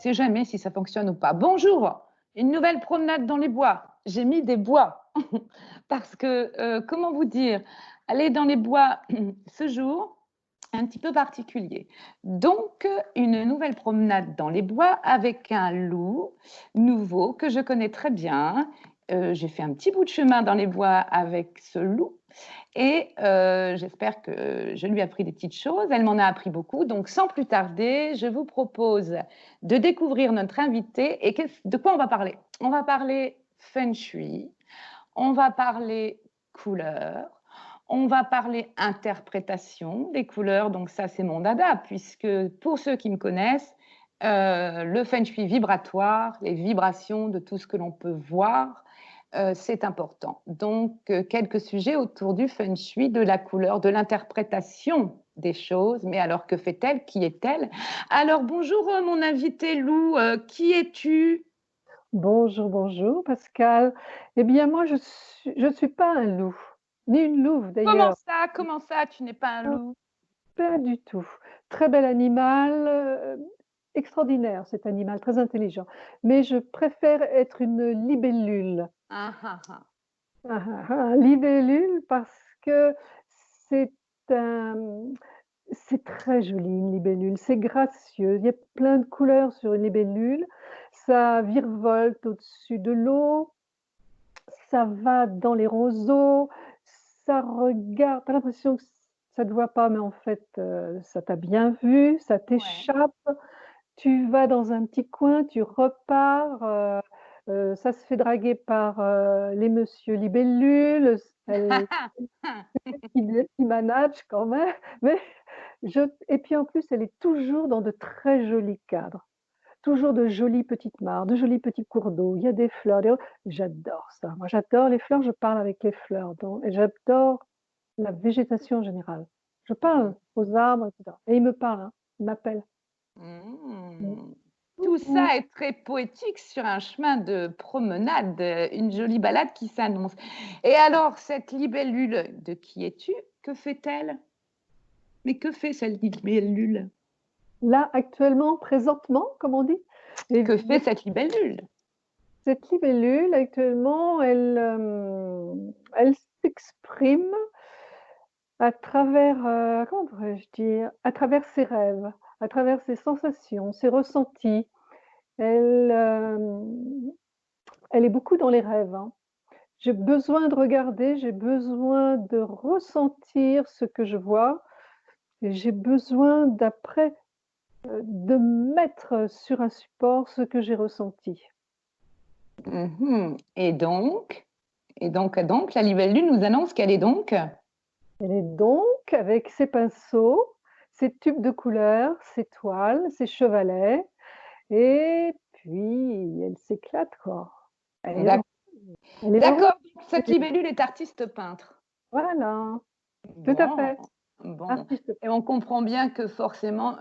sait jamais si ça fonctionne ou pas. Bonjour, une nouvelle promenade dans les bois. J'ai mis des bois parce que, comment vous dire, aller dans les bois ce jour, un petit peu particulier. Donc, une nouvelle promenade dans les bois avec un loup nouveau que je connais très bien. J'ai fait un petit bout de chemin dans les bois avec ce loup et j'espère que je lui ai appris des petites choses. Elle m'en a appris beaucoup. Donc, sans plus tarder, je vous propose de découvrir notre invité. Et de quoi on va parler? On va parler feng shui, on va parler couleurs, on va parler interprétation des couleurs. Donc, ça, c'est mon dada, puisque pour ceux qui me connaissent, le feng shui vibratoire, les vibrations de tout ce que l'on peut voir, c'est important. Donc, quelques sujets autour du feng shui, de la couleur, de l'interprétation des choses. Mais alors, que fait-elle? Qui est-elle? Alors, bonjour, mon invité Lou. Qui es-tu? Bonjour, bonjour Pascal. Eh bien, moi, je suis pas un loup, ni une louve d'ailleurs. Comment ça, tu n'es pas un Non, loup? pas du tout. Très bel animal, extraordinaire cet animal, très intelligent. Mais je préfère être une libellule. Ah, ah, ah. Libellule parce que c'est un, c'est très joli une libellule, c'est gracieux. Il y a plein de couleurs sur une libellule. Ça virevolte au-dessus de l'eau. Ça va dans les roseaux, ça regarde, tu as l'impression que ça ne te voit pas, mais en fait, ça t'a bien vu, ça Ouais. t'échappe. Tu vas dans un petit coin, tu repars, ça se fait draguer par, les monsieur libellules, elles qui managent quand même, mais je et puis en plus, elle est toujours dans de très jolis cadres. Toujours de jolies petites mares, de jolis petits cours d'eau, il y a des fleurs, j'adore ça. Moi, j'adore les fleurs, je parle avec les fleurs donc et j'adore la végétation en général. Je parle aux arbres et cetera et ils me parlent, hein, ils m'appellent. Mmh. Mmh. Tout Coucou. ça est très poétique sur un chemin de promenade, une jolie balade qui s'annonce. Et alors, cette libellule, de qui es-tu? Que fait-elle? Mais que fait cette libellule? Là, actuellement, présentement, comme on dit, eh Que fait bien, cette libellule? cette libellule actuellement, elle s'exprime à travers, comment pourrais-je dire? À travers ses rêves, à travers ses sensations, ses ressentis. Elle, elle est beaucoup dans les rêves, hein. J'ai besoin de regarder, j'ai besoin de ressentir ce que je vois et j'ai besoin d'après, de mettre sur un support ce que j'ai ressenti. Mmh. Et donc, la libellule nous annonce qu'elle est donc? Elle est donc avec ses pinceaux, ses tubes de couleurs, ses toiles, ses chevalets et puis elle s'éclate quoi. Elle est D'ac heureuse, elle est heureuse. d'accord, donc cette libellule est artiste peintre. Voilà, tout à Bon, fait, bon. artiste. Et on comprend bien que forcément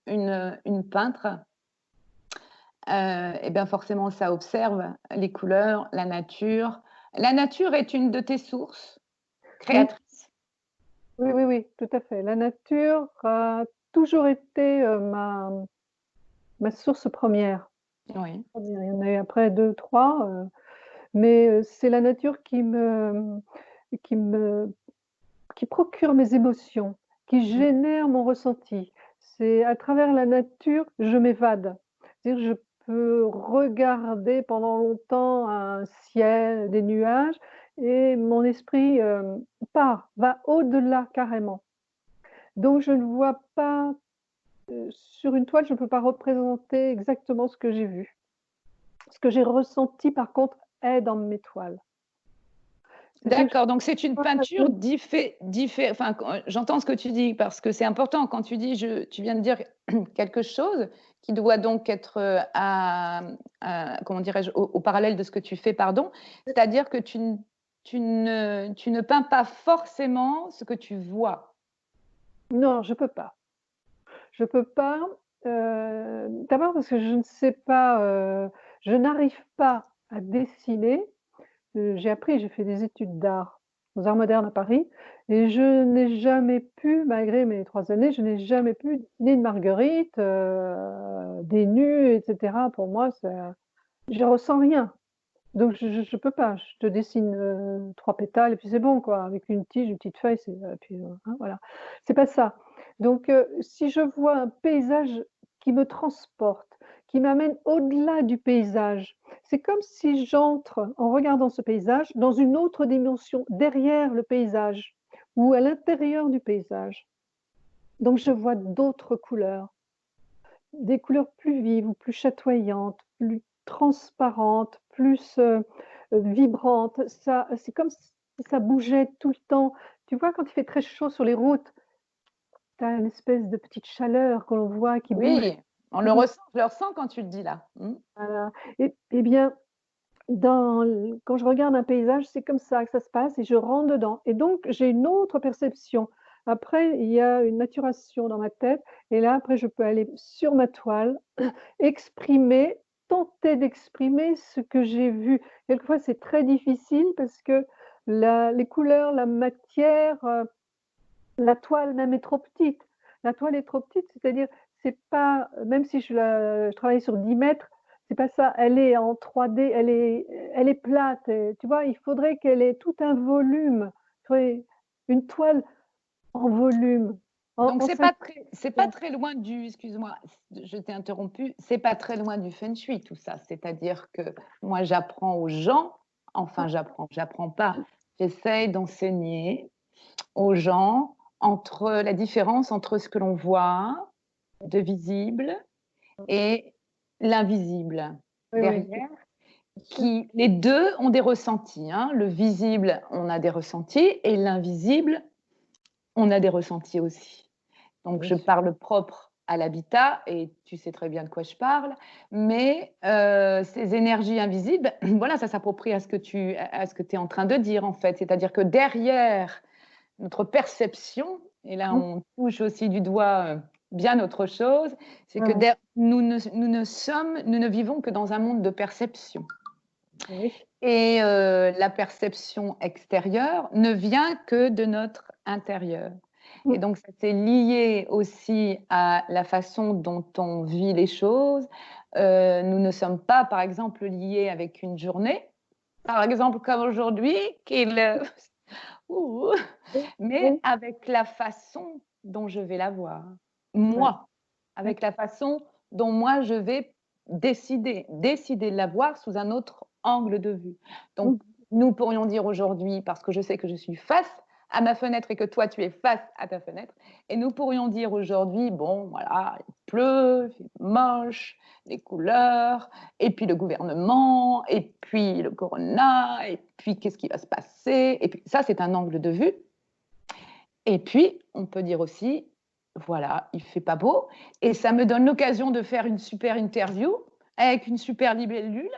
une peintre, et bien forcément, ça observe les couleurs, la nature. La nature est une de tes sources Oui, créatrices? oui, oui, oui, tout à fait. La nature a toujours été, ma source première. Oui. Il y en a eu après 2-3, mais c'est la nature qui me qui procure mes émotions, qui Mmh. génère mon ressenti. C'est à travers la nature, je m'évade. C'est-à-dire, je peux regarder pendant longtemps un ciel, des nuages et mon esprit, va au-delà carrément. Donc je ne vois pas, sur une toile, je ne peux pas représenter exactement ce que j'ai vu. Ce que j'ai ressenti par contre est dans mes toiles. C'est quelque D'accord, donc c'est une peinture chose. enfin, j'entends ce que tu dis parce que c'est important quand tu dis tu viens de dire quelque chose qui doit donc être comment dirais-je, au parallèle de ce que tu fais, pardon. C'est-à-dire que tu ne peins pas forcément ce que tu vois. Non, je peux pas. Je peux pas, d'abord parce que je ne sais pas, je n'arrive pas à dessiner. J'ai fait des études d'art aux Arts modernes à Paris. Et je n'ai jamais pu, malgré mes 3 années, je n'ai jamais pu dessiner une marguerite, des nus, etc. Pour moi, je ressens rien. Donc je peux pas. Je te dessine 3 pétales et puis c'est bon, quoi. Avec une tige, une petite feuille, puis hein, voilà. C'est pas ça. Donc si je vois un paysage qui me transporte, qui m'amène au-delà du paysage, c'est comme si j'entre, en regardant ce paysage, dans une autre dimension, derrière le paysage ou à l'intérieur du paysage. Donc je vois d'autres couleurs, des couleurs plus vives ou plus chatoyantes, plus transparentes, plus vibrantes. C'est comme si ça bougeait tout le temps. Tu vois, quand il fait très chaud sur les routes, tu as une espèce de petite chaleur que l'on voit qui bouge. Oui, je le ressens quand tu le dis là. Voilà. Et bien, quand je regarde un paysage, c'est comme ça que ça se passe et je rentre dedans. Et donc, j'ai une autre perception. Après, il y a une maturation dans ma tête. Et là, après, je peux aller sur ma toile, exprimer, tenter d'exprimer ce que j'ai vu. Quelquefois, c'est très difficile parce que les couleurs, la matière, la toile même est trop petite. La toile est trop petite, c'est-à-dire, c'est pas, même si je travaille sur 10 mètres, c'est pas ça. Elle est en 3D, elle est plate. Et, tu vois, il faudrait qu'elle ait tout un volume. Une toile en volume. Donc, c'est pas très loin du, excuse-moi, je t'ai interrompu, c'est pas très loin du feng shui tout ça. C'est-à-dire que moi, j'apprends aux gens, enfin, j'apprends pas, j'essaye d'enseigner aux gens la différence entre ce que l'on voit de visible et l'invisible derrière. Les deux ont des ressentis. Hein. Le visible, on a des ressentis, et l'invisible, on a des ressentis aussi. Donc, je parle propre à l'habitat, et tu sais très bien de quoi je parle, mais ces énergies invisibles, voilà, ça s'approprie à ce que tu es en train de dire, en fait. C'est-à-dire que derrière notre perception, et là, on touche aussi du doigt bien autre chose, c'est que nous ne vivons que dans un monde de perception. Oui. Et la perception extérieure ne vient que de notre intérieur. Et donc, ça c'est lié aussi à la façon dont on vit les choses. Nous ne sommes pas, par exemple, liés avec une journée, par exemple comme aujourd'hui, mais avec la façon dont je vais la voir. Moi, avec la façon dont moi je vais décider de la voir sous un autre angle de vue. Donc, nous pourrions dire aujourd'hui, parce que je sais que je suis face à ma fenêtre et que toi, tu es face à ta fenêtre, et nous pourrions dire aujourd'hui, bon, voilà, il pleut, c'est moche, les couleurs, et puis le gouvernement, et puis le corona, et puis qu'est-ce qui va se passer, et puis ça, c'est un angle de vue. Et puis, on peut dire aussi, voilà, il fait pas beau, et ça me donne l'occasion de faire une super interview avec une super libellule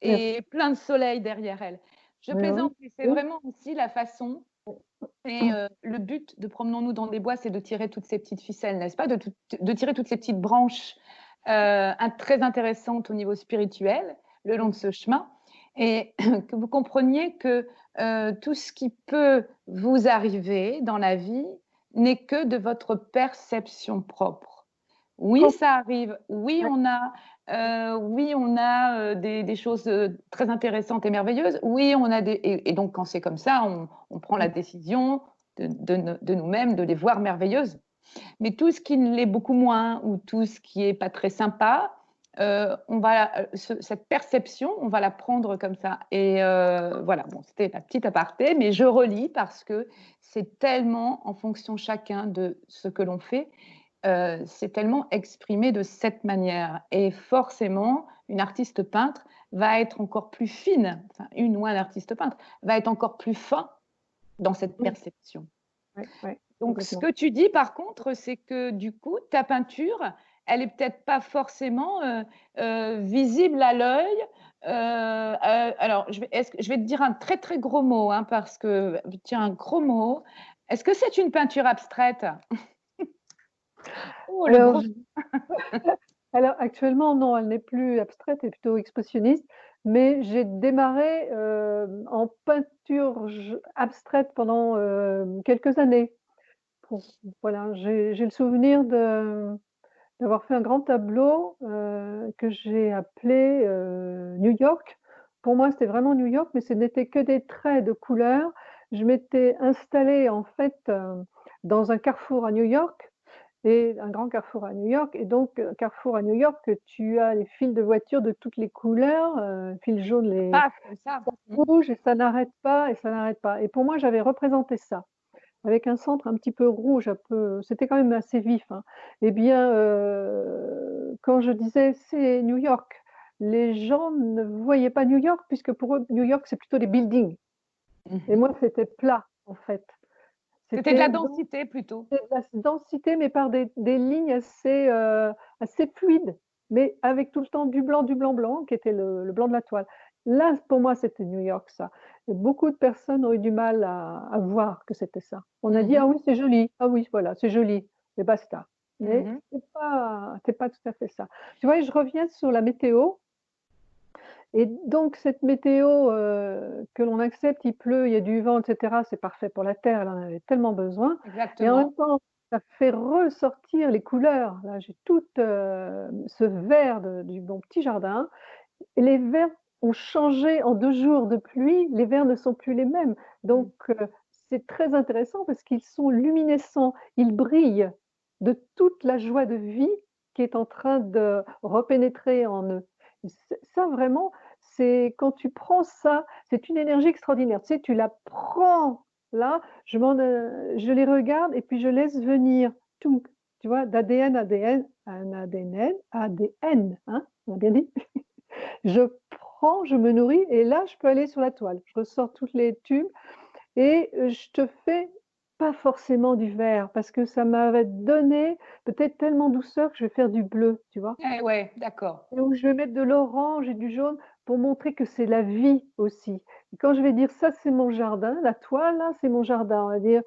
et plein de soleil derrière elle. Je plaisante, mais c'est vraiment aussi la façon, et le but de Promenons-nous dans des bois, c'est de tirer toutes ces petites ficelles, n'est-ce pas, de tirer toutes ces petites branches très intéressantes au niveau spirituel le long de ce chemin, et que vous compreniez que tout ce qui peut vous arriver dans la vie n'est que de votre perception propre. Oui, ça arrive. Oui, on a des choses très intéressantes et merveilleuses. Oui, on a et donc quand c'est comme ça, on prend la décision de nous-mêmes de les voir merveilleuses. Mais tout ce qui l'est beaucoup moins, ou tout ce qui est pas très sympa, cette perception, on va la prendre comme ça. Et voilà, bon, c'était la petite aparté, mais je relis parce que c'est tellement en fonction chacun de ce que l'on fait, c'est tellement exprimé de cette manière. Et forcément, une artiste peintre va être encore plus fine, enfin une ou un artiste peintre va être encore plus fin dans cette perception. Donc, ce que tu dis, par contre, c'est que du coup, ta peinture, elle est peut-être pas forcément visible à l'œil. Alors, je vais te dire un très, très gros mot, hein, parce que, tiens, un gros mot. Est-ce que c'est une peinture abstraite? Oh, alors, alors, actuellement, non, elle n'est plus abstraite, elle est plutôt expressionniste. mais j'ai démarré en peinture abstraite pendant quelques années. Voilà, j'ai le souvenir d'avoir fait un grand tableau que j'ai appelé New York. Pour moi, c'était vraiment New York, mais ce n'était que des traits de couleurs. Je m'étais installée en fait dans un carrefour à New York, et un grand carrefour à New York. Et donc, carrefour à New York, tu as les fils de voitures de toutes les couleurs, fils jaunes, les Passe comme ça. rouges, et ça n'arrête pas, et ça n'arrête pas. Et pour moi, j'avais représenté ça avec un centre un petit peu rouge, c'était quand même assez vif, hein. Eh bien, quand je disais c'est New York, les gens ne voyaient pas New York, puisque pour eux, New York, c'est plutôt des buildings. Et moi, c'était plat, en fait. C'était de la densité plutôt. De la densité, mais par des lignes assez fluides, mais avec tout le temps du blanc, blanc, qui était le blanc de la toile. Là, pour moi, c'était New York, ça. Et beaucoup de personnes ont eu du mal à voir que c'était ça. On a dit, ah oui, c'est joli, ah oui, voilà, c'est joli, et basta. Mais c'est pas tout à fait ça. Tu vois, je reviens sur la météo. Et donc, cette météo que l'on accepte, il pleut, il y a du vent, etc., c'est parfait pour la terre, elle en avait tellement besoin. Et en Exactement. même temps, ça fait ressortir les couleurs. Là, j'ai tout ce vert du mon petit jardin. Et les verts ont changé en 2 jours de pluie, les verts ne sont plus les mêmes. Donc, c'est très intéressant parce qu'ils sont luminescents, ils brillent de toute la joie de vie qui est en train de repénétrer en eux. Ça vraiment, c'est quand tu prends ça, c'est une énergie extraordinaire. Tu sais, tu la prends là, je les regarde et puis je laisse venir tout, tu vois, d'ADN, ADN, ADN, hein, on a bien dit. Je prends, je me nourris et là, je peux aller sur la toile. Je ressors toutes les tubes et je te fais pas forcément du vert parce que ça m'avait donné peut-être tellement douceur que je vais faire du bleu, tu vois. Eh ouais, d'accord. Donc je vais mettre de l'orange et du jaune pour montrer que c'est la vie aussi. Et quand je vais dire ça, c'est mon jardin, la toile là, c'est mon jardin. On va dire,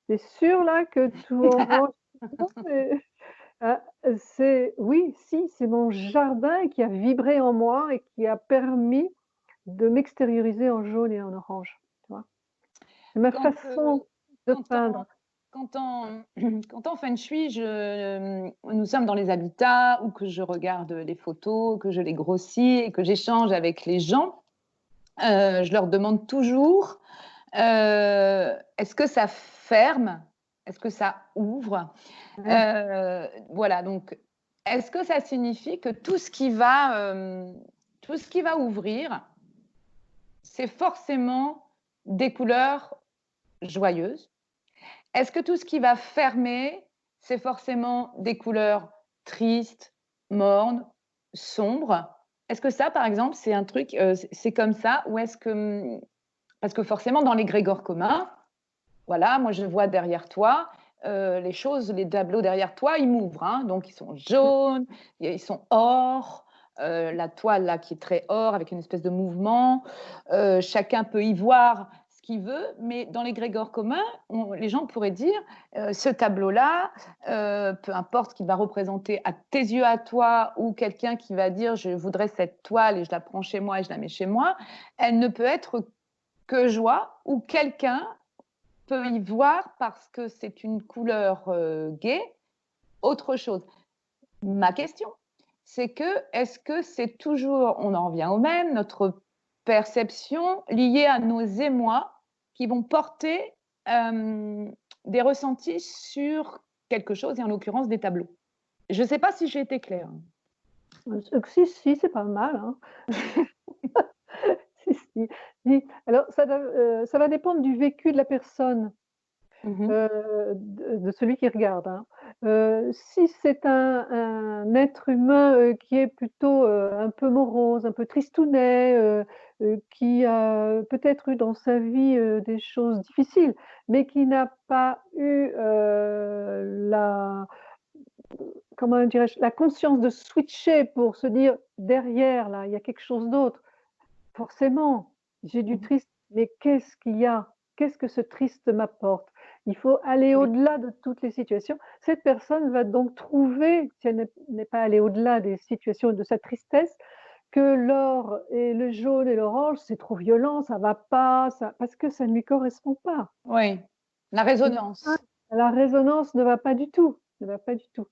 t'es sûr là que tout orange, ah, oui, si, c'est mon jardin qui a vibré en moi et qui a permis de m'extérioriser en jaune et en orange, tu vois? C'est ma Quand, façon de quand peindre. quand en feng shui, nous sommes dans les habitats ou que je regarde les photos, que je les grossis et que j'échange avec les gens, je leur demande toujours est-ce que ça ferme? Est-ce que ça ouvre? Ouais. Voilà, donc est-ce que ça signifie que tout ce qui va ouvrir, c'est forcément des couleurs joyeuses? Est-ce que tout ce qui va fermer, c'est forcément des couleurs tristes, mornes, sombres? Est-ce que ça, par exemple, c'est un truc, c'est comme ça? Ou est-ce que, parce que forcément, dans les grégores communs, voilà, moi je vois derrière toi, les choses, les tableaux derrière toi, ils m'ouvrent, hein, donc ils sont jaunes, ils sont or, la toile là qui est très or avec une espèce de mouvement, chacun peut y voir ce qu'il veut, mais dans les grégores communs, les gens pourraient dire, ce tableau-là, peu importe ce qu'il va représenter à tes yeux à toi ou quelqu'un qui va dire je voudrais cette toile et je la prends chez moi et je la mets chez moi, elle ne peut être que joie ou quelqu'un peut y voir parce que c'est une couleur gaie, autre chose. Ma question, c'est que est-ce que c'est toujours, on en revient au même, notre perception liée à nos émois qui vont porter des ressentis sur quelque chose, et en l'occurrence des tableaux. Je ne sais pas si j'ai été claire. Si, si, c'est pas mal, hein. Si, si, si. Alors ça va dépendre du vécu de la personne. De celui qui regarde, hein. Si c'est un être humain, qui est plutôt, un peu morose, un peu tristounet, qui a peut-être eu dans sa vie, des choses difficiles, mais qui n'a pas eu, la comment dirais-je? La conscience de switcher pour se dire: «Derrière là, il y a quelque chose d'autre». Forcément, j'ai du triste, mais qu'est-ce qu'il y a? Qu'est-ce que ce triste m'apporte? Il faut aller Oui. au-delà de toutes les situations. Cette personne va donc trouver, si elle n'est pas allée au-delà des situations et de sa tristesse, que l'or et le jaune et l'orange, c'est trop violent, ça va pas, parce que ça ne lui correspond pas. Oui, la résonance. La résonance ne va pas du tout, ne va pas du tout.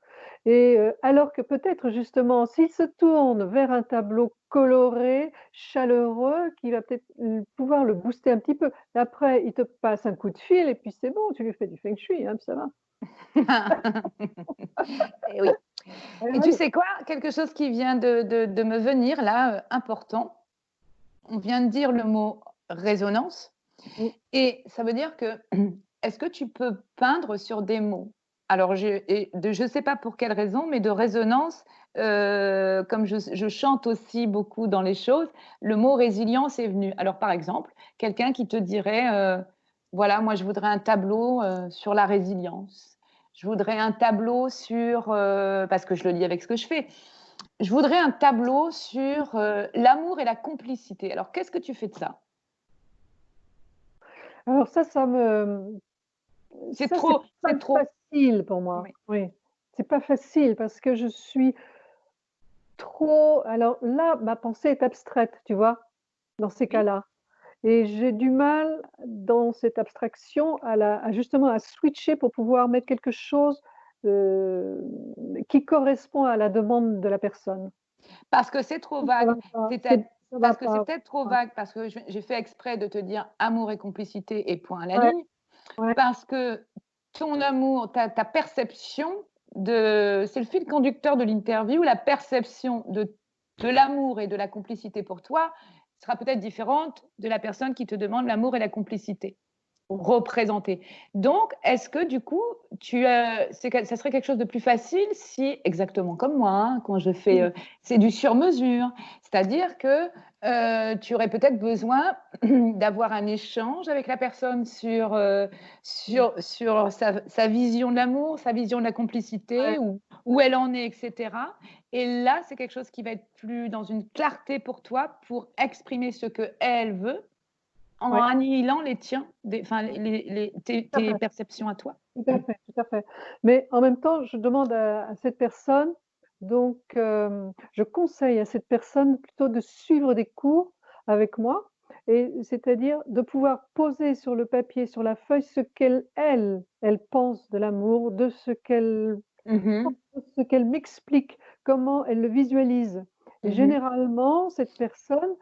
Et alors que peut-être justement, s'il se tourne vers un tableau coloré, chaleureux, qui va peut-être pouvoir le booster un petit peu. Après, il te passe un coup de fil et puis c'est bon, tu lui fais du feng shui, hein, puis ça va. Et oui. Et tu sais quoi? Quelque chose qui vient de me venir là, important. On vient de dire le mot résonance. Et ça veut dire que, est-ce que tu peux peindre sur des mots? Alors, je ne sais pas pour quelle raison, mais de résonance, comme je chante aussi beaucoup dans les choses, le mot résilience est venu. Alors, par exemple, quelqu'un qui te dirait, voilà, moi, je voudrais un tableau sur la résilience. Je voudrais un tableau sur, parce que je le lis avec ce que je fais, je voudrais un tableau sur l'amour et la complicité. Alors, qu'est-ce que tu fais de ça? Alors ça me... C'est ça, trop, pas c'est trop. facile pour moi. Oui. Oui, c'est pas facile parce que je suis trop... Alors là, ma pensée est abstraite, tu vois, dans ces cas-là. Et j'ai du mal dans cette abstraction justement à switcher pour pouvoir mettre quelque chose qui correspond à la demande de la personne. Parce que c'est trop Ça va vague. pas, Parce que c'est peut-être trop vague, parce que j'ai fait exprès de te dire amour et complicité et point à la ligne. Ouais. Parce que ton amour, ta perception c'est le fil conducteur de l'interview, la perception de l'amour et de la complicité pour toi sera peut-être différente de la personne qui te demande l'amour et la complicité représenter. Donc, est-ce que du coup, ça serait quelque chose de plus facile si, exactement comme moi, hein, quand je fais, c'est du sur-mesure, c'est-à-dire que tu aurais peut-être besoin d'avoir un échange avec la personne sur sa vision de l'amour, sa vision de la complicité, où elle en est, etc. Et là, c'est quelque chose qui va être plus dans une clarté pour toi pour exprimer ce qu'elle veut en annihilant les tiens, tes perceptions à toi. Tout à fait, tout à fait. Mais en même temps, je demande à cette personne, donc je conseille à cette personne plutôt de suivre des cours avec moi, et c'est-à-dire de pouvoir poser sur le papier, sur la feuille, ce elle pense de l'amour, de ce qu'elle m'explique, comment elle le visualise. Et généralement, cette personne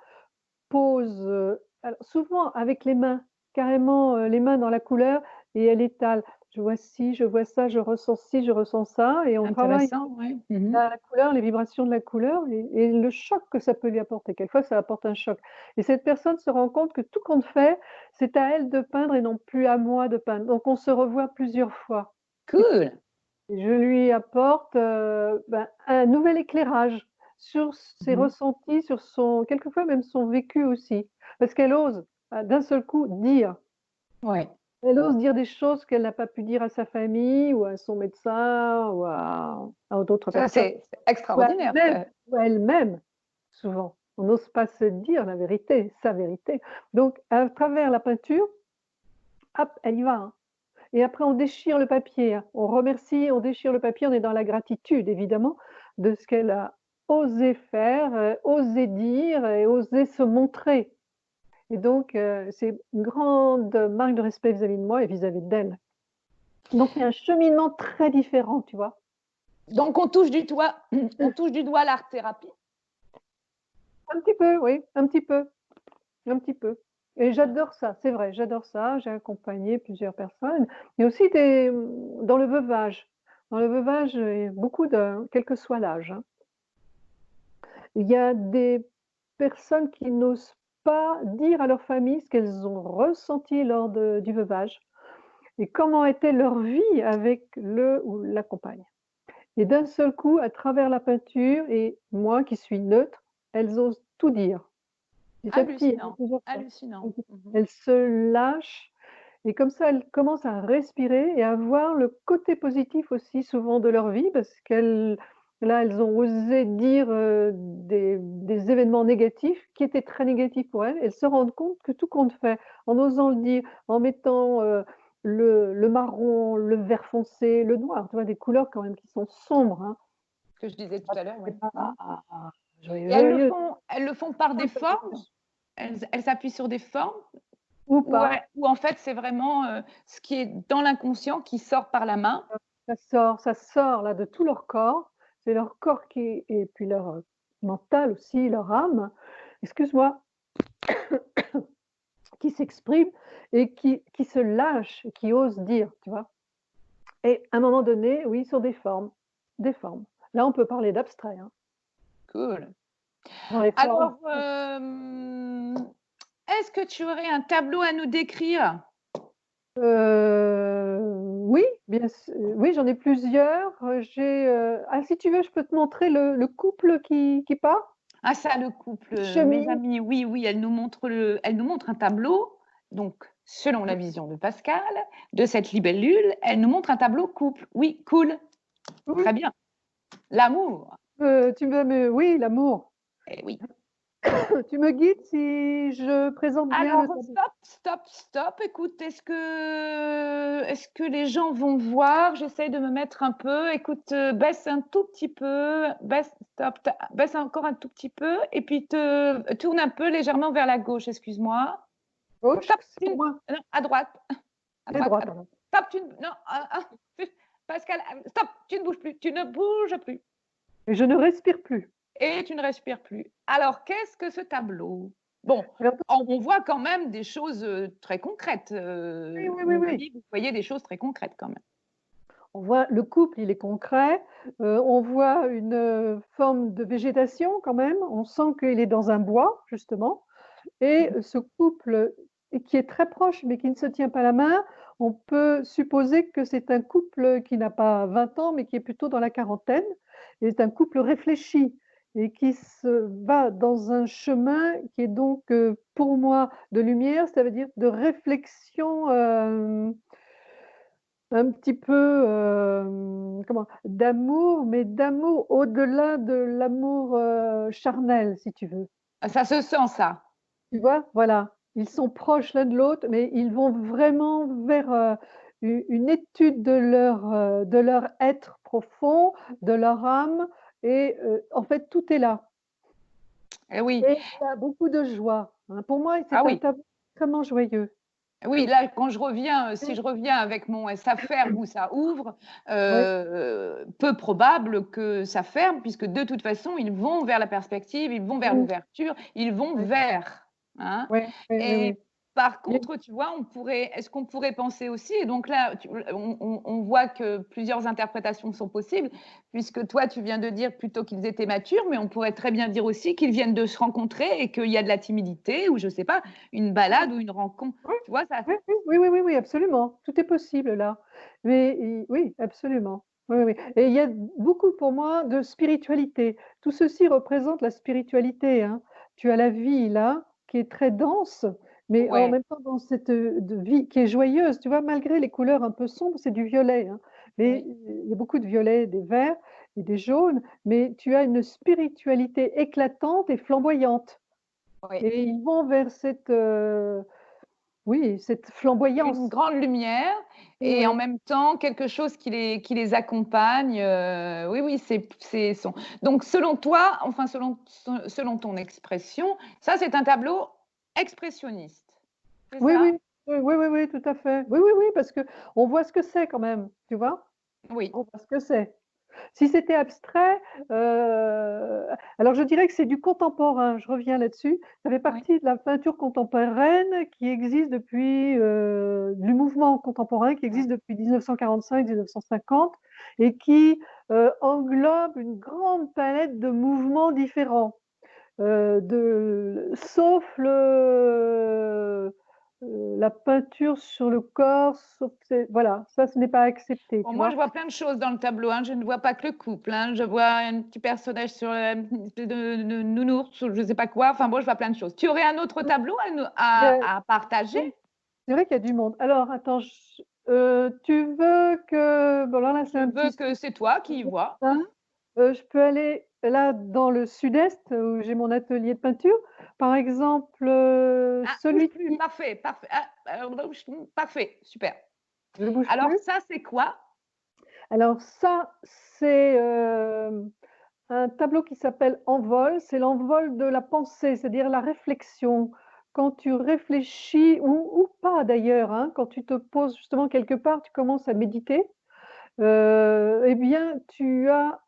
pose, alors souvent avec les mains, carrément les mains dans la couleur, et elle étale. Je vois ci, je vois ça, je ressens ci, je ressens ça, et on travaille Intéressant, oui. la couleur, les vibrations de la couleur et le choc que ça peut lui apporter. Quelquefois, ça apporte un choc. Et cette personne se rend compte que tout compte fait, c'est à elle de peindre et non plus à moi de peindre. Donc on se revoit plusieurs fois. Cool. Et je lui apporte un nouvel éclairage sur ses ressentis, sur quelquefois même son vécu aussi. Parce qu'elle ose d'un seul coup dire. Ouais. Elle ose dire des choses qu'elle n'a pas pu dire à sa famille ou à son médecin ou à d'autres Ça, personnes. c'est extraordinaire. Ou à elle-même, souvent. On n'ose pas se dire la vérité, sa vérité. Donc, à travers la peinture, hop, elle y va, hein. Et après, on déchire le papier, hein. On remercie, on déchire le papier, on est dans la gratitude, évidemment, de ce qu'elle a osé faire, osé dire et osé se montrer. Et donc, c'est une grande marque de respect vis-à-vis de moi et vis-à-vis d'elle. Donc, il y a un cheminement très différent, tu vois. Donc, on touche du doigt l'art-thérapie. Un petit peu, oui, un petit peu. Un petit peu. Et j'adore ça, c'est vrai, j'adore ça. J'ai accompagné plusieurs personnes. Il y a aussi dans le veuvage. Dans le veuvage, il y a beaucoup quel que soit l'âge, hein. Il y a des personnes qui n'osent pas dire à leur famille ce qu'elles ont ressenti lors du veuvage et comment était leur vie avec le ou la compagne. Et d'un seul coup, à travers la peinture, et moi qui suis neutre, elles osent tout dire. Petit à petit, Hallucinant. Hallucinant. elles se lâchent et comme ça, elles commencent à respirer et à voir le côté positif aussi souvent de leur vie parce elles ont osé dire des événements négatifs qui étaient très négatifs pour elles. Elles se rendent compte que tout compte fait en osant le dire, en mettant le marron, le vert foncé, le noir, tu vois, des couleurs quand même qui sont sombres, hein. Ce que je disais tout à l'heure, oui. C'est pas Et elles le joyeux. elles le font par des formes? Elles s'appuient sur des formes? Ou pas. Ou en fait, c'est vraiment ce qui est dans l'inconscient qui sort par la main? Ça sort là de tout leur corps. C'est leur corps qui et puis leur mental aussi, leur âme, excuse-moi, qui s'exprime et qui se lâche, qui ose dire, tu vois? Et à un moment donné, oui, sur des formes, des formes. Là, on peut parler d'abstrait, hein. Cool. Dans les formes. Alors, est-ce que tu aurais un tableau à nous décrire? Oui, oui, j'en ai plusieurs. Si tu veux, je peux te montrer le couple qui part. Ah ça, le couple, mes Chemise. amis, oui, oui, elle nous montre un tableau, donc selon la vision de Pascal, de cette libellule, elle nous montre un tableau couple. Oui, cool, Oui, très bien. L'amour, oui, l'amour. eh oui. Tu me guides si je présente bien le Alors, tableau? stop. Écoute, est-ce que les gens vont voir? J'essaye de me mettre un peu. Écoute, baisse un tout petit peu. Baisse encore un tout petit peu. Et puis, tourne un peu légèrement vers la gauche, excuse-moi. Gauche, Stop, c'est pour moi. non, à droite. À Et droite, droite, à droite. alors. Stop, non, Pascal, stop, tu ne bouges plus. Tu ne bouges plus. Et je ne respire plus. Et tu ne respires plus. Alors, qu'est-ce que ce tableau? Bon, Alors, on voit quand même des choses très concrètes. oui. Vous voyez des choses très concrètes quand même. On voit le couple, il est concret. On voit une forme de végétation quand même. On sent qu'il est dans un bois, justement. Et ce couple qui est très proche, mais qui ne se tient pas la main, on peut supposer que c'est un couple qui n'a pas 20 ans, mais qui est plutôt dans la quarantaine. Et c'est un couple réfléchi et qui se va dans un chemin qui est donc, pour moi, de lumière, ça veut dire de réflexion, un petit peu, d'amour, mais d'amour au-delà de l'amour, charnel, si tu veux. Ça se sent, ça. Tu vois? Voilà, ils sont proches l'un de l'autre, mais ils vont vraiment vers, une étude de leur être profond, de leur âme et en fait, tout est là Eh oui, et il y a beaucoup de joie, hein. Pour moi, ah c'est un oui. tableau extrêmement joyeux. Oui, là, quand je reviens, si je reviens avec mon ça ferme ou ça ouvre, Ouais, peu probable que ça ferme, puisque de toute façon, ils vont vers la perspective, ils vont vers mmh, l'ouverture, ils vont ouais, vers. Hein. Et oui. par Il y a contre, tu vois, est-ce qu'on pourrait penser aussi, et donc là, on voit que plusieurs interprétations sont possibles, puisque toi, tu viens de dire plutôt qu'ils étaient matures, mais on pourrait très bien dire aussi qu'ils viennent de se rencontrer et qu'il y a de la timidité, ou je ne sais pas, une balade ou une rencontre. oui, Tu vois, ça, oui, absolument. Tout est possible là. Oui, absolument. Oui et il y a beaucoup pour moi de spiritualité. Tout ceci représente la spiritualité, hein. Tu as la vie là, qui est très dense, mais en ouais, même temps dans cette, de vie qui est joyeuse, tu vois? Malgré les couleurs un peu sombres, c'est du violet, hein. Mais oui, il y a beaucoup de violets, des verts et des jaunes, mais tu as une spiritualité éclatante et flamboyante oui. et ils vont vers cette, oui, cette Une flamboyance. grande lumière et en Ouais. même temps quelque chose qui les accompagne. Oui, oui, donc selon toi, enfin selon ton expression, ça c'est un tableau expressionniste. C'est Oui, ça? oui. Oui, tout à fait. Oui, parce qu'on voit ce que c'est quand même, tu vois? Oui. On voit ce que c'est. Si c'était abstrait, alors je dirais que c'est du contemporain, je reviens là-dessus. Ça fait Oui. partie de la peinture contemporaine qui existe depuis, du mouvement contemporain qui Ouais. existe depuis 1945-1950 et qui, englobe une grande palette de mouvements différents. Sauf la peinture sur le corps, sauf voilà, ça ce n'est pas accepté, Bon, tu moi, vois? je vois plein de choses dans le tableau, hein. Je ne vois pas que le couple, hein. Je vois un petit personnage sur une espèce de nounours ou je ne sais pas quoi. Enfin bon, je vois plein de choses. Tu aurais un autre tableau Il y a à partager? oui, c'est vrai qu'il y a du monde. Alors attends, tu veux que bon alors là, c'est Je un veux petit que c'est toi qui y vois. ça, je peux aller là dans le sud-est où j'ai mon atelier de peinture. Par exemple, Ah, bouge celui plus, qui parfait, parfait. Ah, parfait, super. je ne bouge Alors plus? ça, c'est quoi? Alors ça, c'est, un tableau qui s'appelle Envol, c'est l'envol de la pensée, c'est-à-dire la réflexion. Quand tu réfléchis, ou pas d'ailleurs, hein, quand tu te poses justement quelque part, tu commences à méditer, eh bien, tu as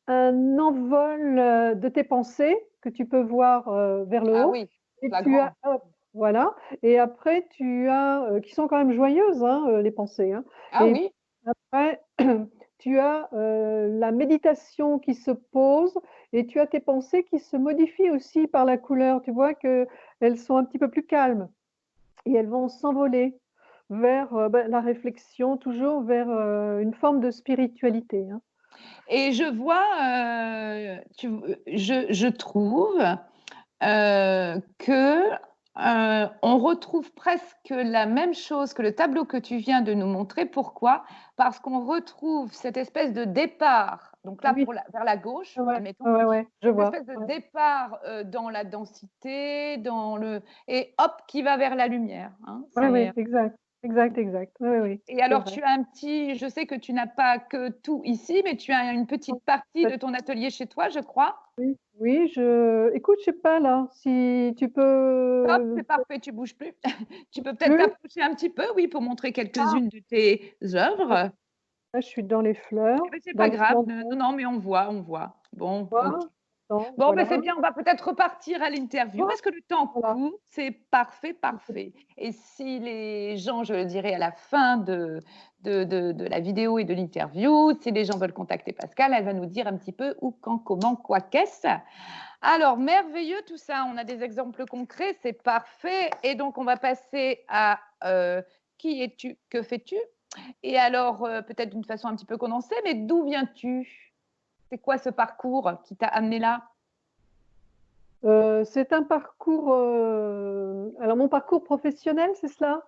un envol de tes pensées que tu peux voir vers le Ah haut. oui, Et tu as, flagrant. voilà. Et après, tu as, qui sont quand même joyeuses, hein, les pensées, hein. Ah Et oui. après, tu as la méditation qui se pose et tu as tes pensées qui se modifient aussi par la couleur. Tu vois qu'elles sont un petit peu plus calmes et elles vont s'envoler vers la réflexion, toujours vers une forme de spiritualité, hein. Et je vois, je trouve que on retrouve presque la même chose que le tableau que tu viens de nous montrer. Pourquoi? Parce qu'on retrouve cette espèce de départ, donc là Oui, vers la gauche, ouais, admettons, ouais, ouais, je cette vois. espèce de Ouais, départ dans la densité, et hop, qui va vers la lumière, hein. ouais, ouais, exact, exact, exact. Oui, oui, Et c'est alors, vrai. je sais que tu n'as pas que tout ici, mais tu as une petite partie de ton atelier chez toi, je crois. Oui, oui, écoute, je sais pas là, si tu Hop, peux c'est parfait, tu bouges plus. Tu peux peut-être plus. t'approcher un petit peu, oui, pour montrer Ah, quelques-unes de tes œuvres. là, je suis dans les fleurs, Eh ben, c'est dans pas les grave. plantes. Non, non, mais on voit, on voit. Bon, OK. Voilà, attends, Bon, ben, voilà, c'est bien, on va peut-être repartir à l'interview voilà, parce que le temps voilà. court, c'est parfait, parfait. Et si les gens, je le dirai à la fin de la vidéo et de l'interview, si les gens veulent contacter Pascale, elle va nous dire un petit peu où, quand, comment, quoi, qu'est-ce. Alors, merveilleux tout ça, on a des exemples concrets, c'est parfait. Et donc, on va passer à qui es-tu, que fais-tu? Et alors, peut-être d'une façon un petit peu condensée, mais d'où viens-tu? C'est quoi ce parcours qui t'a amené là? C'est un parcours, alors mon parcours professionnel, c'est cela?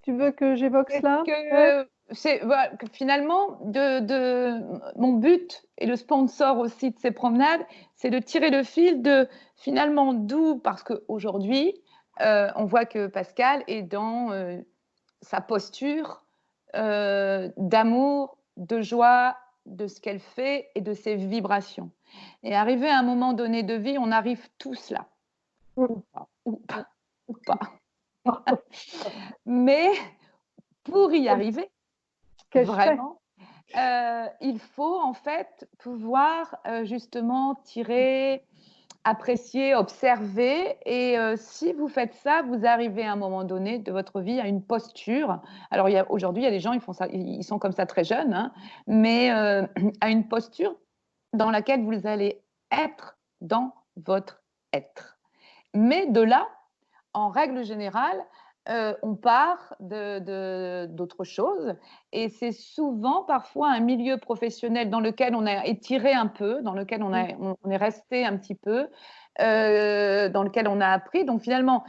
Tu veux que j'évoque Est-ce cela? Ouais. que c'est voilà, que finalement, mon but et le sponsor aussi de ces promenades, c'est de tirer le fil de finalement d'où, parce qu'aujourd'hui, on voit que Pascale est dans sa posture d'amour, de joie, de ce qu'elle fait et de ses vibrations. Et arrivé à un moment donné de vie, on arrive tous là, Mmh. ou pas, ou Mmh. pas, ou pas. Mais pour y arriver, Qu'ai-je fait? vraiment, il faut en fait pouvoir justement tirer, apprécier, observer. Et si vous faites ça, vous arrivez à un moment donné de votre vie à une posture. Alors aujourd'hui, il y a des gens, ils font ça, ils sont comme ça très jeunes, hein, mais à une posture dans laquelle vous allez être dans votre être. Mais de là, en règle générale, on part d'autre chose. Et c'est souvent parfois un milieu professionnel dans lequel on a étiré un peu, dans lequel Mmh. on est resté un petit peu, dans lequel on a appris. Donc finalement,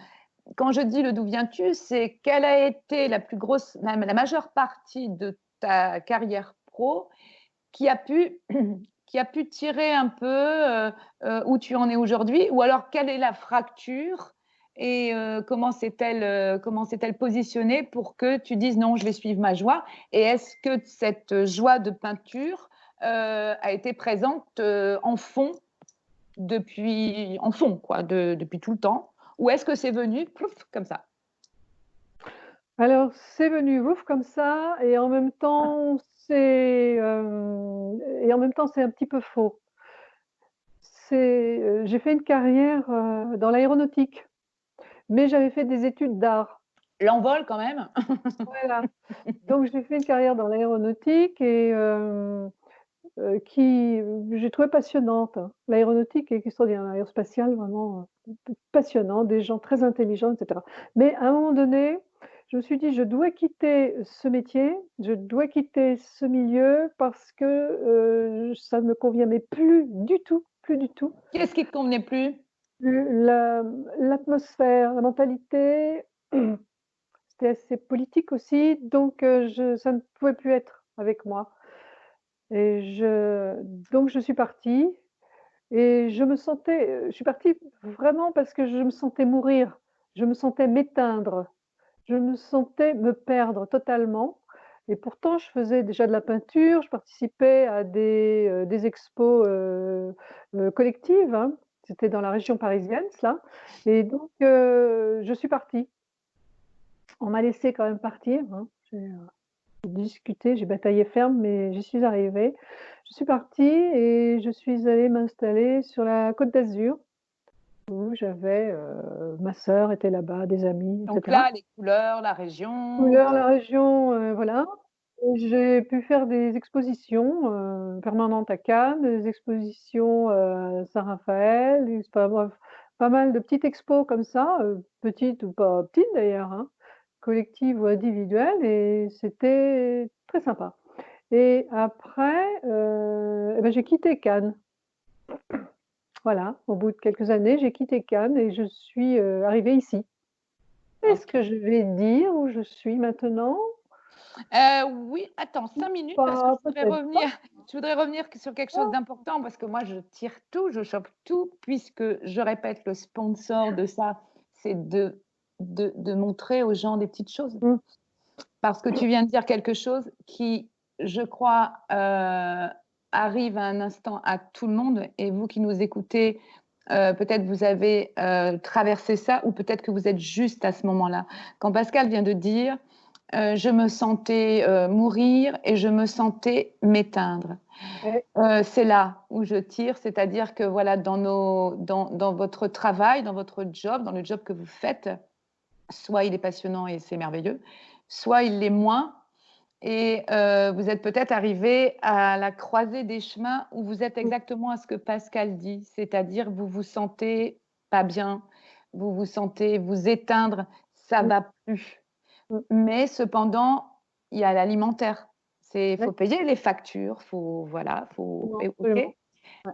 quand je dis le d'où viens-tu, c'est quelle a été la majeure partie de ta carrière pro qui a pu, qui a pu tirer un peu où tu en es aujourd'hui, ou alors quelle est la fracture et comment s'est-elle positionnée pour que tu dises non, je vais suivre ma joie. Et est-ce que cette joie de peinture a été présente en fond quoi, depuis tout le temps, ou est-ce que c'est venu plouf, comme ça? Alors, c'est venu ouf comme ça et en même temps, c'est un petit peu faux. J'ai fait une carrière, dans l'aéronautique, mais j'avais fait des études d'art. L'envol quand même. Voilà, donc j'ai fait une carrière dans l'aéronautique et qui j'ai trouvé passionnante, hein. L'aéronautique est extraordinaire, l'aérospatiale vraiment, passionnant, des gens très intelligents et cetera. Mais à un moment donné, je me suis dit: «Je dois quitter ce métier, je dois quitter ce milieu parce que, ça ne me convient mais plus du tout, plus du tout». Qu'est-ce qui te convenait plus? La l'atmosphère, la mentalité, c'était assez politique aussi, donc ça ne pouvait plus être avec moi et donc je suis partie et je suis partie vraiment parce que je me sentais mourir, je me sentais m'éteindre, je me sentais me perdre totalement Et pourtant, je faisais déjà de la peinture, je participais à des expos collectives, hein. C'était dans la région parisienne, cela. Et donc, je suis partie. On m'a laissé quand même partir, hein. J'ai discuté, j'ai bataillé ferme, mais j'y suis arrivée. Je suis partie et je suis allée m'installer sur la Côte d'Azur, où j'avais ma sœur était là-bas, des amis, Donc etc. là, les couleurs, la région. Couleurs, la région, voilà. Et j'ai pu faire des expositions permanentes à Cannes, des expositions à Saint-Raphaël, enfin, bref, pas mal de petites expos comme ça, petites ou pas petites d'ailleurs, hein, collectives ou individuelles, et c'était très sympa. Et après, eh ben, j'ai quitté Cannes. Voilà, au bout de quelques années, j'ai quitté Cannes et je suis arrivée ici. Est-ce que je vais dire où je suis maintenant? Oui, attends 5 minutes parce que Pas, peut-être pas. je voudrais revenir sur quelque chose d'important parce que moi je tire tout, je chope tout puisque je répète le sponsor de ça, c'est de montrer aux gens des petites choses. Mmh. Parce que tu viens de dire quelque chose qui, je crois, arrive à un instant à tout le monde et vous qui nous écoutez, peut-être vous avez traversé ça ou peut-être que vous êtes juste à ce moment-là. Quand Pascal vient de dire je me sentais mourir et je me sentais m'éteindre. Ouais. C'est là où je tire, c'est-à-dire que voilà, dans votre travail, dans votre job, dans le job que vous faites, soit il est passionnant et c'est merveilleux, soit il l'est moins. Et vous êtes peut-être arrivé à la croisée des chemins où vous êtes exactement à ce que Pascal dit, c'est-à-dire vous vous sentez pas bien, vous vous sentez vous éteindre, ça Mmh. va plus. Mmh. Mais cependant, il y a l'alimentaire. Il faut Ouais. payer les factures, voilà, Non, ok. absolument.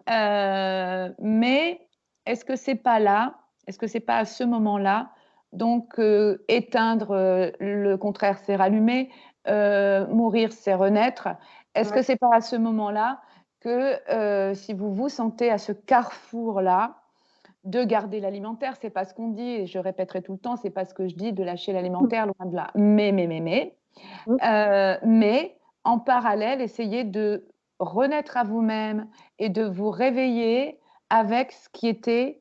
Ouais. Mais est-ce que c'est pas là, est-ce que c'est pas à ce moment-là, donc éteindre, le contraire, c'est rallumer, mourir, c'est renaître. Est-ce que Ouais. c'est pas à ce moment-là que si vous vous sentez à ce carrefour-là, de garder l'alimentaire, c'est pas ce qu'on dit, et je répéterai tout le temps, c'est pas ce que je dis de lâcher l'alimentaire, loin de là. Mmh. Mais en parallèle, essayez de renaître à vous-même et de vous réveiller avec ce qui était,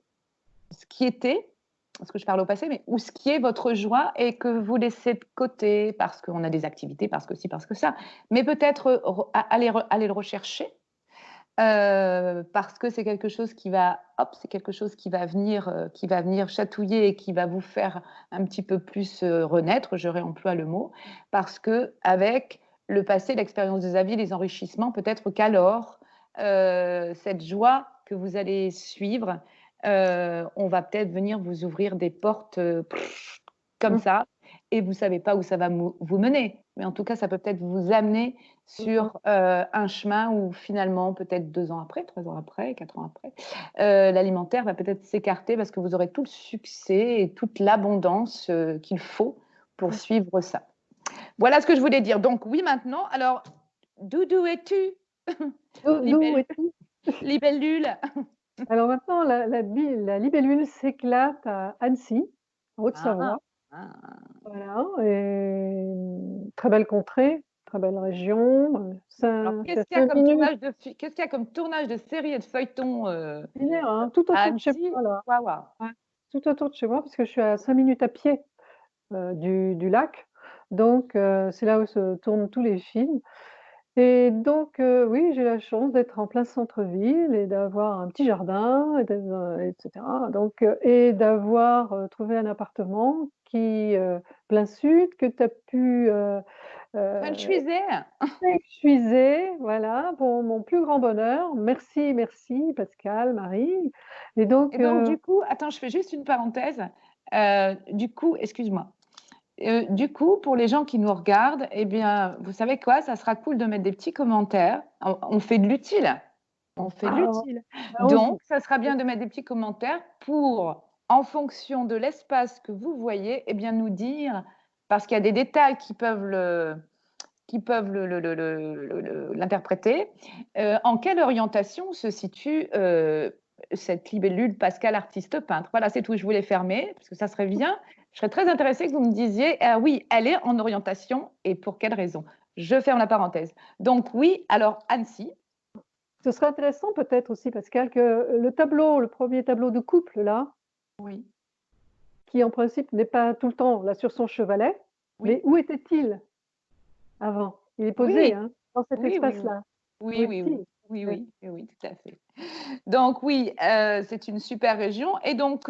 parce que je parle au passé, mais ou ce qui est votre joie et que vous laissez de côté parce qu'on a des activités, parce que ci, parce que ça. Mais peut-être aller le rechercher parce que c'est quelque chose qui va, hop, c'est quelque chose qui va venir chatouiller et qui va vous faire un petit peu plus renaître, je réemploie le mot, parce que avec le passé, l'expérience des avis, les enrichissements, peut-être qu'alors cette joie que vous allez suivre, on va peut-être venir vous ouvrir des portes comme Mmh. ça, et vous savez pas où ça va vous mener, mais en tout cas, ça peut peut-être vous amener Mmh. sur un chemin où finalement, peut-être 2 ans après, 3 ans après, 4 ans après, l'alimentaire va peut-être s'écarter parce que vous aurez tout le succès et toute l'abondance qu'il faut pour Mmh. suivre ça. Voilà ce que je voulais dire. Donc oui, maintenant, alors, d'où es-tu, D'où es-tu? libellule? Alors maintenant, la libellule s'éclate à Annecy, en Ah, Haute-Savoie. ah. Voilà, et très belle contrée, très belle région. Alors, C'est à 5 minutes qu'est-ce qu'il y a comme tournage de séries et de feuilletons linéaires, hein, tout à autour de chez Annecy? moi là. Waouh! Ouais, tout autour de chez moi parce que je suis à 5 minutes à pied du lac. Donc c'est là où se tournent tous les films. Et donc oui, j'ai la chance d'être en plein centre-ville et d'avoir un petit jardin et cetera. Donc et d'avoir trouvé un appartement qui plein sud que tu as pu Funchuisé? épuisée, voilà, pour mon plus grand bonheur. Merci, merci Pascal, Marie. Et donc Et donc, du coup, attends, je fais juste une parenthèse. Du coup, excuse-moi. Du coup, pour les gens qui nous regardent, eh bien, vous savez quoi? Ça sera cool de mettre des petits commentaires. On fait de l'utile. On fait de ah, l'utile. bah, Donc, ça sera bien de mettre des petits commentaires pour, en fonction de l'espace que vous voyez, eh bien, nous dire, parce qu'il y a des détails qui peuvent l'interpréter, en quelle orientation se situe cette libellule Pascal artiste peintre. Voilà, c'est tout. Je voulais fermer, parce que ça serait bien. Je serais très intéressée que vous me disiez, ah oui, elle est en orientation, et pour quelle raison? Je ferme la parenthèse. Donc oui, alors Annecy. Ce serait intéressant peut-être aussi, Pascal, que le tableau, le premier tableau de couple, là, Oui. qui en principe n'est pas tout le temps là sur son chevalet, Oui. mais où était-il avant? Il est posé Oui, hein, dans cet oui, oui, oui. espace-là. Où Oui, oui, oui, est-il? oui, Ouais. oui, oui, oui, tout à fait. Donc oui, c'est une super région. Et donc,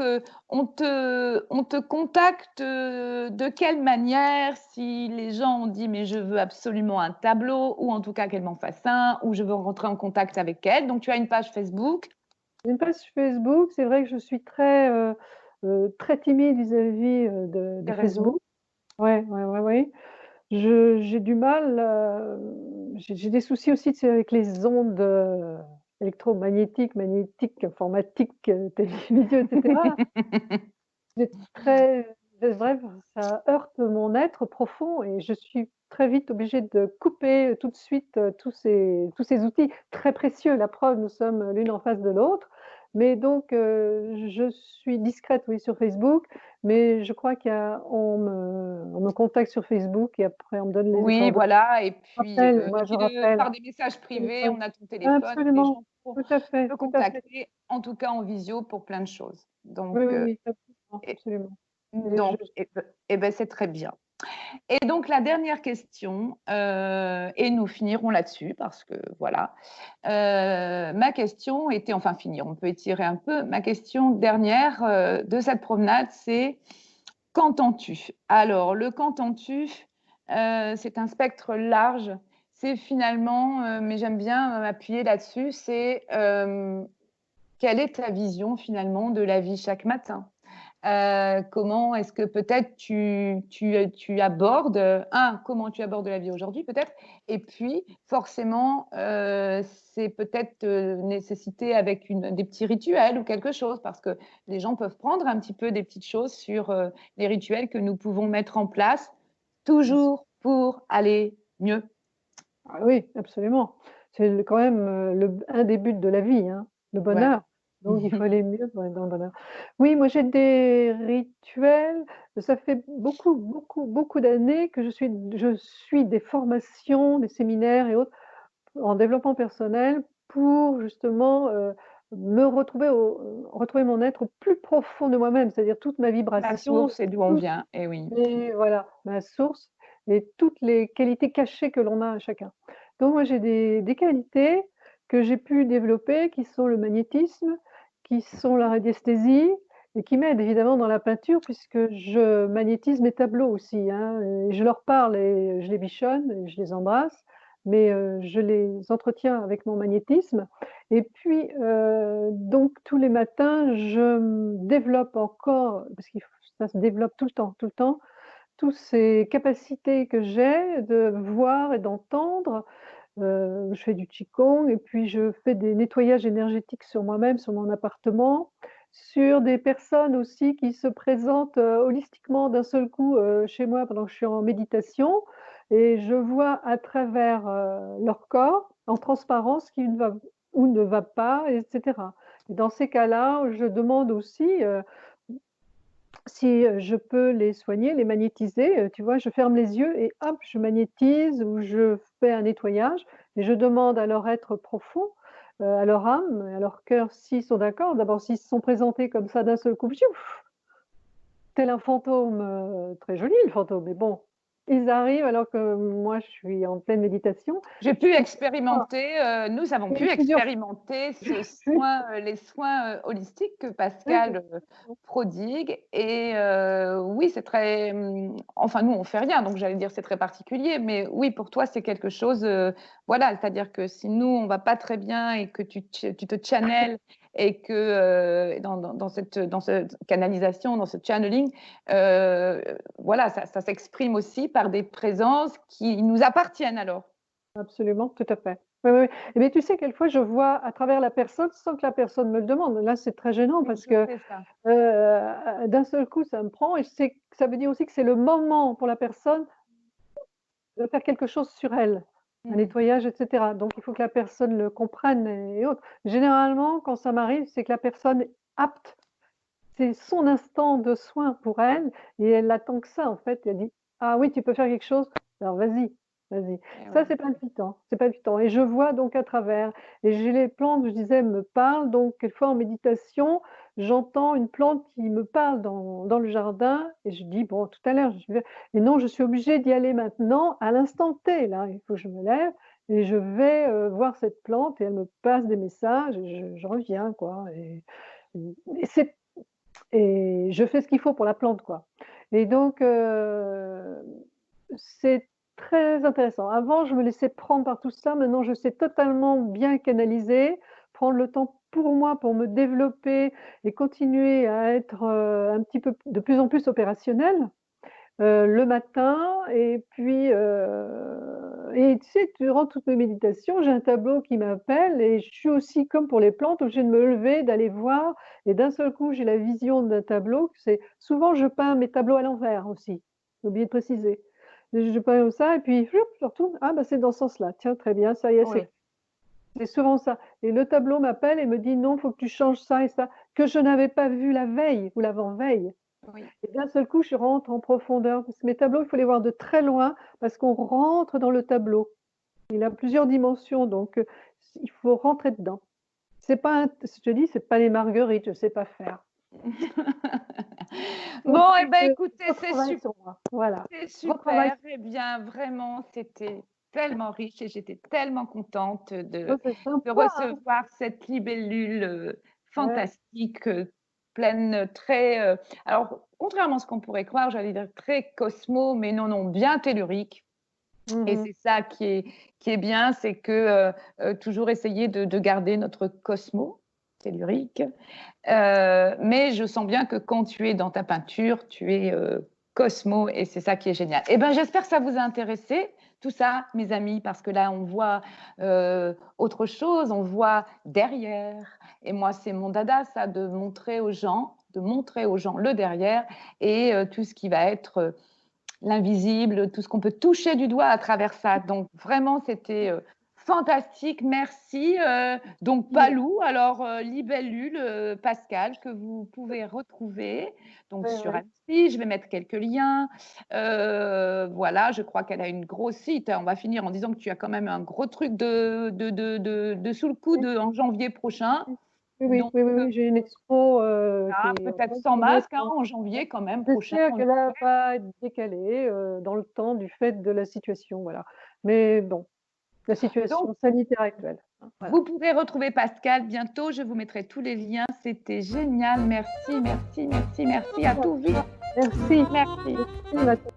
on te contacte de quelle manière si les gens ont dit, mais je veux absolument un tableau, ou en tout cas qu'elle m'en fasse un, ou je veux rentrer en contact avec elle. Donc, tu as une page Facebook. Une page Facebook, c'est vrai que je suis très timide vis-à-vis de Des Facebook. réseaux. Ouais, ouais, ouais, ouais. J'ai du mal, j'ai des soucis aussi avec les ondes électromagnétiques, magnétiques, informatiques, télévisio, etc. C'est très, bref, ça heurte mon être profond et je suis très vite obligée de couper tout de suite tous ces outils très précieux. La preuve, nous sommes l'une en face de l'autre. Mais donc, je suis discrète, oui, sur Facebook, mais je crois on me contacte sur Facebook et après on me donne les Oui, coordonnées. voilà. Moi Et je puis rappelle. par des messages privés, Téléphone. on a ton téléphone, et les Absolument, gens pourront tout à fait, te tout à fait. contacter, en tout cas en visio, pour plein de choses. Oui, Donc, oui, oui, absolument, et, absolument. Et donc ben, c'est très bien. Et donc, la dernière question, et nous finirons là-dessus parce que voilà, ma question était, enfin finir, on peut étirer un peu, ma question dernière de cette promenade, c'est qu'entends-tu? Alors, le qu'entends-tu, c'est un spectre large, c'est finalement, mais j'aime bien m'appuyer là-dessus, c'est quelle est ta vision finalement de la vie chaque matin? Comment est-ce que peut-être tu abordes, comment tu abordes la vie aujourd'hui peut-être, et puis forcément, c'est peut-être nécessité avec des petits rituels ou quelque chose, parce que les gens peuvent prendre un petit peu des petites choses sur les rituels que nous pouvons mettre en place, toujours pour aller mieux. Ah oui, absolument. C'est quand même un des buts de la vie, hein, le Voilà. bonheur. Donc il faut aller mieux pour être dans le bonheur. Oui, moi j'ai des rituels. Ça fait beaucoup, beaucoup, beaucoup d'années que je suis des formations, des séminaires et autres en développement personnel pour justement retrouver mon être au plus profond de moi-même, c'est-à-dire toute ma La vibration, source, c'est d'où on vient, et oui. et voilà, ma source et toutes les qualités cachées que l'on a à chacun. Donc moi j'ai des qualités que j'ai pu développer qui sont le magnétisme, qui sont la radiesthésie et qui m'aident évidemment dans la peinture puisque je magnétise mes tableaux aussi, hein, et je leur parle et je les bichonne et je les embrasse, mais je les entretiens avec mon magnétisme et puis donc tous les matins je développe encore parce que ça se développe tout le temps, toutes ces capacités que j'ai de voir et d'entendre. Je fais du qigong et puis je fais des nettoyages énergétiques sur moi-même, sur mon appartement, sur des personnes aussi qui se présentent holistiquement d'un seul coup chez moi pendant que je suis en méditation et je vois à travers leur corps en transparence ce qui ne va ou ne va pas, etc. Et dans ces cas-là, je demande aussi si je peux les soigner, les magnétiser, tu vois? Je ferme les yeux et hop, je magnétise ou je fais un nettoyage et je demande à leur être profond, à leur âme, à leur cœur s'ils sont d'accord. D'abord, s'ils se sont présentés comme ça d'un seul coup, pfiouf, tel un fantôme, très joli le fantôme, mais bon, ils arrivent alors que moi je suis en pleine méditation. J'ai pu Et ah, expérimenter, nous avons pu et plusieurs expérimenter les soins holistiques que oui, Pascal prodigue. Et oui, c'est très. Enfin, nous, on fait rien, donc j'allais dire c'est très particulier. Mais oui, pour toi, c'est quelque chose. Voilà, c'est-à-dire que si nous, on va pas très bien et que tu te channels et que dans cette canalisation, dans ce channeling, voilà, ça s'exprime aussi par des présences qui nous appartiennent alors. absolument, tout à fait. Oui, oui, oui. Mais tu sais, quelquefois, je vois à travers la personne sans que la personne me le demande. Là, c'est très gênant Oui, parce je que sais ça. d'un seul coup, ça me prend et ça veut dire aussi que c'est le moment pour la personne de faire quelque chose sur elle, un Mhm. nettoyage, etc. Donc, il faut que la personne le comprenne et autres. Généralement, quand ça m'arrive, c'est que la personne est apte, c'est son instant de soin pour elle et elle attend que ça, en fait. Elle dit: «Ah oui, tu peux faire quelque chose? Alors vas-y». vas-y. Eh Ça, ouais. c'est palpitant, c'est palpitant et je vois donc à travers et j'ai les plantes, je disais, me parlent donc quelquefois en méditation, j'entends une plante qui me parle dans le jardin et je dis: «Bon, tout à l'heure, je vais» et non, je suis obligée d'y aller maintenant, à l'instant T, là. Il faut que je me lève et je vais, voir cette plante et elle me passe des messages et je reviens, quoi et c'est et je fais ce qu'il faut pour la plante, quoi et donc c'est très intéressant. Avant, je me laissais prendre par tout ça. Maintenant, je sais totalement bien canaliser, prendre le temps pour moi, pour me développer et continuer à être, un petit peu de plus en plus opérationnelle, le matin et tu sais, durant toutes mes méditations, j'ai un tableau qui m'appelle et je suis aussi, comme pour les plantes, obligée de me lever, d'aller voir et d'un seul coup, j'ai la vision d'un tableau. C'est souvent, je peins mes tableaux à l'envers aussi, j'ai oublié de préciser. Je peins comme ça et puis floup, je retourne: «Ah bah, c'est dans ce sens-là. Tiens, très bien, ça y est, Oui, c'est souvent ça» et le tableau m'appelle et me dit: «Non, faut que tu changes ça et ça», que je n'avais pas vu la veille ou l'avant-veille. oui. Et d'un seul coup, je rentre en profondeur parce que mes tableaux, il faut les voir de très loin parce qu'on rentre dans le tableau. Il a plusieurs dimensions, donc il faut rentrer dedans. C'est pas un je te dis, c'est pas les marguerites, je sais pas faire. Faut Bon, que eh ben, je écoutez, retravaille sur moi. Voilà, c'est retravaille super. Eh bien, vraiment, c'était tellement riche et j'étais tellement contente oh, c'est de sympa, hein? recevoir cette libellule Ouais. fantastique, pleine, très. Alors, contrairement à ce qu'on pourrait croire, j'allais dire très cosmo, mais non, non, bien tellurique. Mmh Et mh. c'est ça qui est bien, c'est que toujours essayer de garder notre cosmo tellurique. Mais je sens bien que quand tu es dans ta peinture, tu es Cosmo et c'est ça qui est génial. Eh ben, j'espère que ça vous a intéressé, tout ça, mes amis, parce que là, on voit autre chose, on voit derrière. Et moi, c'est mon dada, ça, de montrer aux gens le derrière et tout ce qui va être l'invisible, tout ce qu'on peut toucher du doigt à travers ça. Donc, vraiment, c'était fantastique. Merci. Donc, Palou, alors Libellule, Pascal, que vous pouvez retrouver donc Ouais, sur ouais. Annecy. Je vais mettre quelques liens. Voilà, je crois qu'elle a une grosse site. On va finir en disant que tu as quand même un gros truc de sous le coude en janvier prochain. Oui, oui, Donc, oui, oui, oui, j'ai une expo, qui voilà, est en peut-être train de sans se mettre masque hein, en janvier quand même prochain. j'espère qu'elle va pas être décalée, dans le temps du fait de la situation, voilà. Mais bon, la Donc, situation sanitaire actuelle, hein, voilà. vous pourrez retrouver Pascal bientôt. Je vous mettrai tous les liens. C'était génial. Merci, merci, merci, merci. À tout vite. Merci. Merci. Merci,